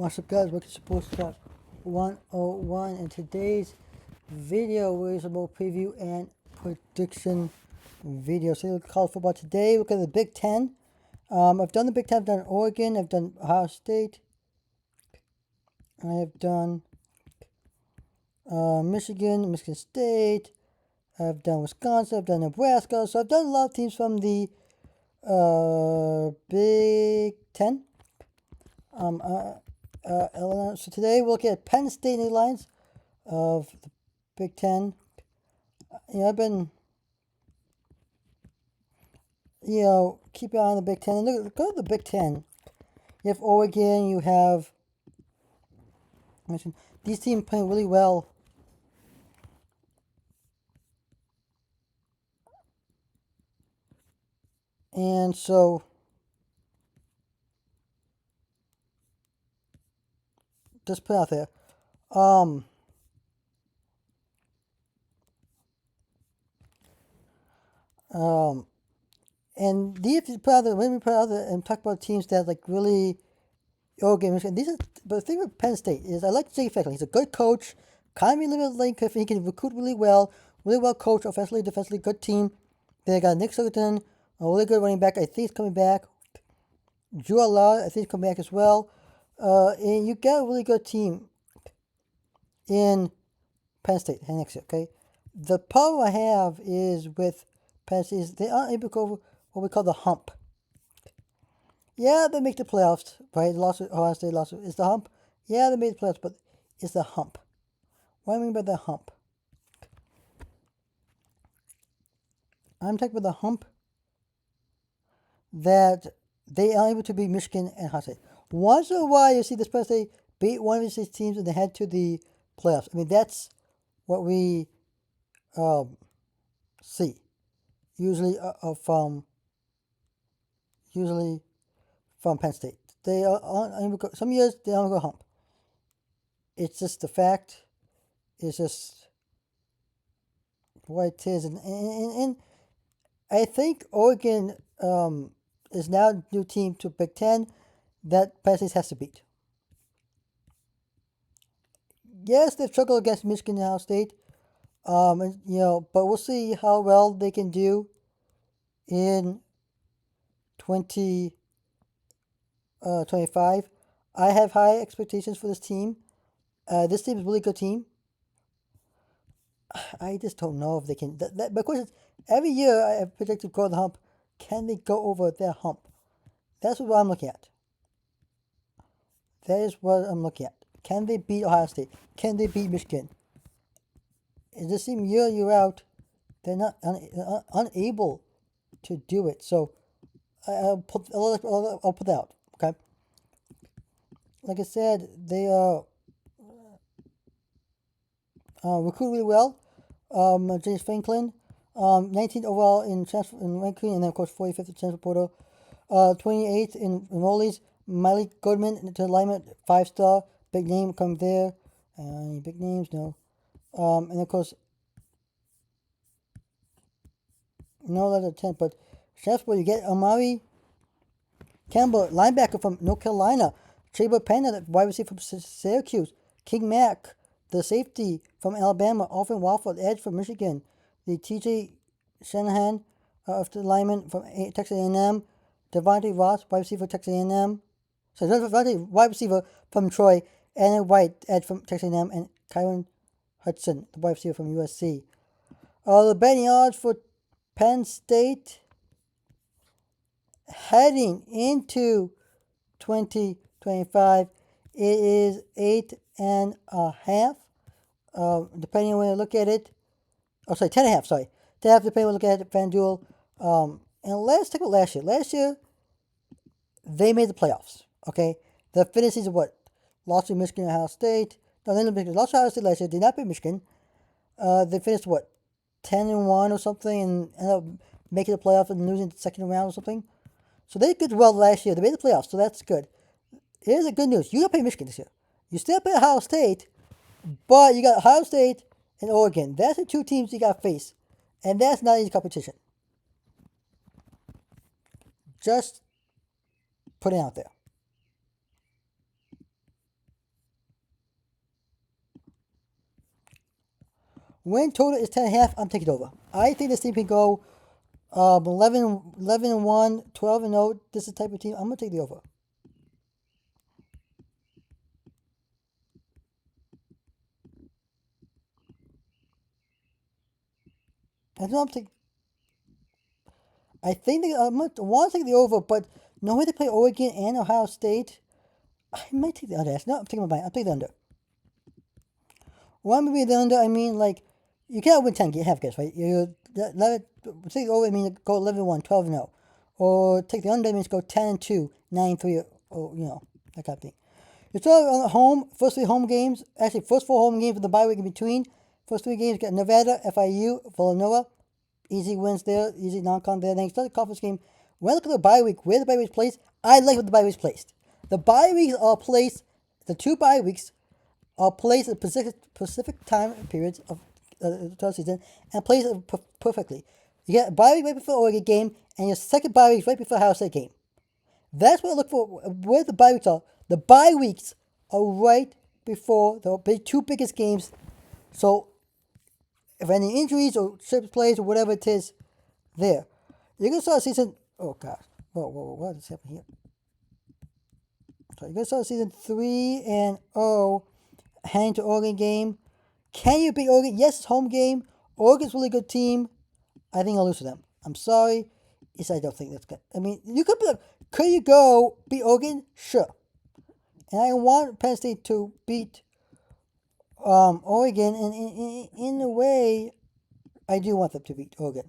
What's up, guys? Welcome to Sports Talk 101. In today's video is about preview and prediction video. So, college football today. Look at the Big Ten. I've done the Big Ten. I've done Oregon. I've done Ohio State. I have done Michigan State. I've done Wisconsin. I've done Nebraska. So I've done a lot of teams from the Big Ten. So today we'll look at Penn State and the lines of the Big Ten. I've been, keep an eye on the Big Ten. And look, go to the Big Ten. You have Oregon. You have, I mentioned, these teams playing really well. And so, just put it out there. And these put out there, let me put out there and talk about teams that like really Oregon, Michigan. These are, but the thing with Penn State is I like Jay Fickle. He's a good coach. Kind of a little bit Lane Kiffin. He can recruit really well coached, offensively, defensively, good team. They got Nick Sutton, a really good running back. I think he's coming back. Drew Allah, I think he's coming back as well. And you got a really good team in Penn State next year, okay? The problem I have is with Penn State is they aren't able to go over what we call the hump. Yeah, they make the playoffs, right? Lost to Ohio State, lost is the hump. Yeah, they made the playoffs, but it's the hump. What do I mean by the hump? I'm talking about the hump that they are able to beat Michigan and Ohio State. Once in a while, you see this Penn State beat one of these teams and they head to the playoffs. I mean, that's what we see usually from Penn State. They are some years they don't go hump. It's just the fact. It's just what it is, and I think Oregon is now a new team to Big Ten that Penn State has to beat. Yes, they've struggled against Michigan and Ohio State, but we'll see how well they can do in 2025. I have high expectations for this team. This team is a really good team. I just don't know if they can. But question is, every year I have predicted go over the hump. Can they go over their hump? That's what I'm looking at. That is what I'm looking at. Can they beat Ohio State? Can they beat Michigan? It just seems year out, they're not unable to do it. So I'll put that out. Okay. Like I said, they recruit really well. James Franklin, 19th overall in transfer in ranking, and then of course 45th in transfer portal. 28th in enrollees. Miley Goodman to alignment, 5-star, big name coming there. Any big names? No. And of course, no letter 10, but transfer you get Amari Campbell, linebacker from North Carolina. CFB Penn, wide receiver from Syracuse. King Mack, the safety from Alabama. Orphan Walford, edge from Michigan. The T.J. Shanahan, of the lineman from Texas A&M. Devontae Ross, wide receiver Texas A&M. So Devontae, wide receiver from Troy. Anna White, edge from Texas A&M. And Kyron Hudson, the wide receiver from USC. The betting odds for Penn State heading into 2025, it is 8.5. Depending on when you look at it. Oh, sorry, 10.5. Sorry, 10.5. Depending on when you look at it. FanDuel. And let's take a look at last year. Last year, they made the playoffs. Okay, the finish is what? Lost to Michigan and Ohio State. No, they didn't lost to Ohio State last year. Did not beat Michigan. They finished what? 10-1 or something, and ended up making the playoffs and losing the second round or something. So they did well last year. They made the playoffs, so that's good. Here's the good news. You don't play Michigan this year. You still play Ohio State, but you got Ohio State and Oregon. That's the two teams you got to face. And that's not easy competition. Just put it out there. Win total is 10.5. I'm taking it over. I think this team can go 11 and 1, 12 and 0. This is the type of team. I'm going to take the over. I know I'm taking. I think I want to take the over, but no way they play Oregon and Ohio State. I might take the under. No, I'm taking my mind. I'm taking the under. When I mean the under, I mean like you can't win 10 half games, right? Take the over, I mean go 11 1, 12 0. Or take the under, I means go 10 and 2, 9 3, or that kind of thing. It's all on home, first three home games. Actually, first four home games with the bye week in between. First three games, got Nevada, FIU, Villanova. Easy wins there, easy non-con there. Then you start the conference game. When I look at the bye week, where the bye week is placed, I like what the bye week is placed. The bye weeks are placed, the two bye weeks are placed at Pacific time periods of the 12 season and plays it perfectly. You get a bye week right before the Oregon game and your second bye week right before the Ohio State game. That's what I look for. Where the bye weeks are. The bye weeks are right before the two biggest games. So if any injuries or trips plays or whatever it is, there. You're gonna start a season. Oh gosh. Whoa, what is happening here? So you're gonna start season 3-0, heading to Oregon game. Can you beat Oregon? Yes, it's home game. Oregon's a really good team. I think I'll lose to them. I'm sorry. Yes, I don't think that's good. I mean, you could be like, could you go beat Oregon? Sure. And I want Penn State to beat Oregon, and in a way, I do want them to beat Oregon.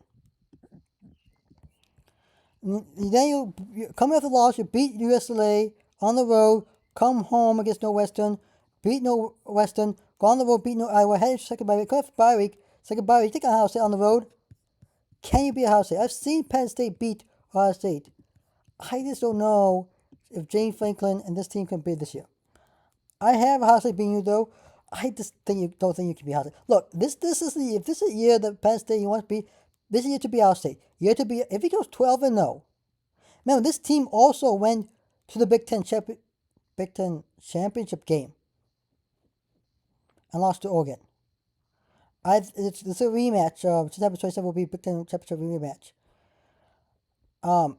Then you come off the loss, you beat USLA on the road, come home against Northwestern, beat Northwestern, go on the road, beat Iowa, head into second bye week, come off bye week, second bye week, take Ohio State on the road. Can you beat Ohio State? I've seen Penn State beat Ohio State. I just don't know if James Franklin and this team can beat this year. I have Ohio State beating you though. I just don't think you can beat Ohio State. Look, this is the if this is a year that Penn State you want to beat, this is a year to beat Ohio State. Year to be if he goes 12-0. Remember, this team also went to the Big Ten championship game and lost to Oregon. It's a rematch. September 27 will be Big Ten championship rematch.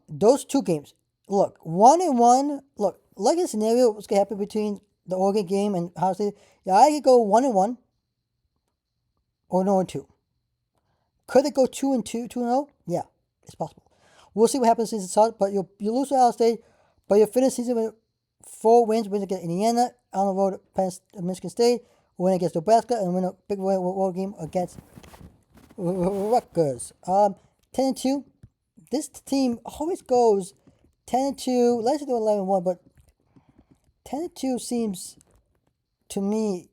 Those two games. Look, 1-1. Look, like a scenario, what's gonna happen between the Oregon game and Ohio State? Yeah, I could go 1-1 or 0-2. Could it go 2-2, 2-0? Yeah, it's possible. We'll see what happens since it starts. But you lose to Ohio State, but you finish season with 4 wins. Win against Indiana, on the road at Michigan State, win against Nebraska, and win a big road game against Rutgers. 10-2. This team always goes 10-2. Let's do 11-1, but 10-2 seems to me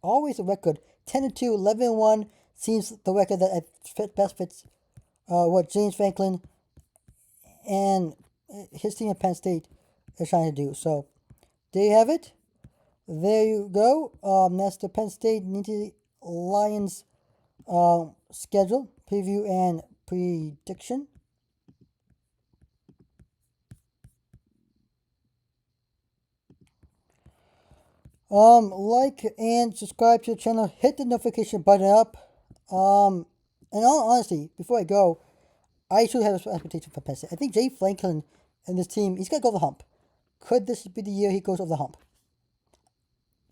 always a record. 10-2, 11-1 seems the record that best fits what James Franklin and his team at Penn State is trying to do. So there you have it. There you go. That's the Penn State Nittany Lions schedule preview and prediction. Like and subscribe to the channel. Hit the notification button up. And all honesty, before I go, I should have expectation for Penn State. I think Jay Franklin and this team, he's got to go over the hump. Could this be the year he goes over the hump?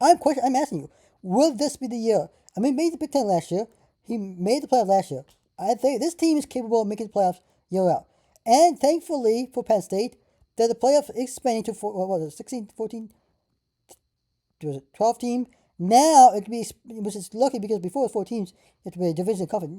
I'm asking you, will this be the year? I mean, he made the Big Ten last year. He made the playoffs last year. I think this team is capable of making the playoffs year out. And thankfully for Penn State, that the playoffs is expanding to 16, 14, was it 12 team? Now it could be, which is lucky because before it was 4 teams, it would be a division conference.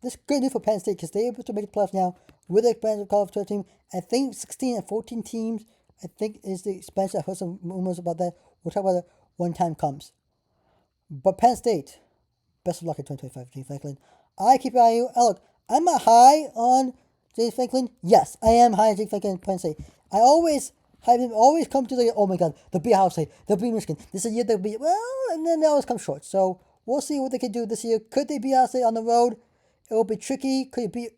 This is good news for Penn State because they're able to make the playoffs now with the expansion of 12 team. I think 16 and 14 teams, I think is the expansion. I heard some rumors about that. We'll talk about it when time comes. But Penn State, best of luck in 2025, James Franklin. I keep an eye on you. Look, I'm not high on James Franklin. Yes, I am high on James Franklin and Penn State. I always come to the, oh my god, they'll beat Ohio State, they'll beat Michigan. This is a year they'll be, well, and then they always come short. So we'll see what they can do this year. Could they beat Ohio State on the road? It will be tricky. Could it be,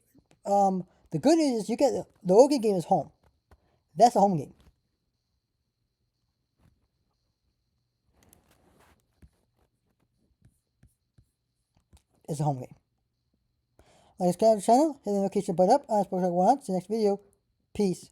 the good news is you get, the Oregon game is home. That's a home game. is a home game. Like, subscribe to the channel, hit the notification button up on Sports Talk 1. See you next video. Peace.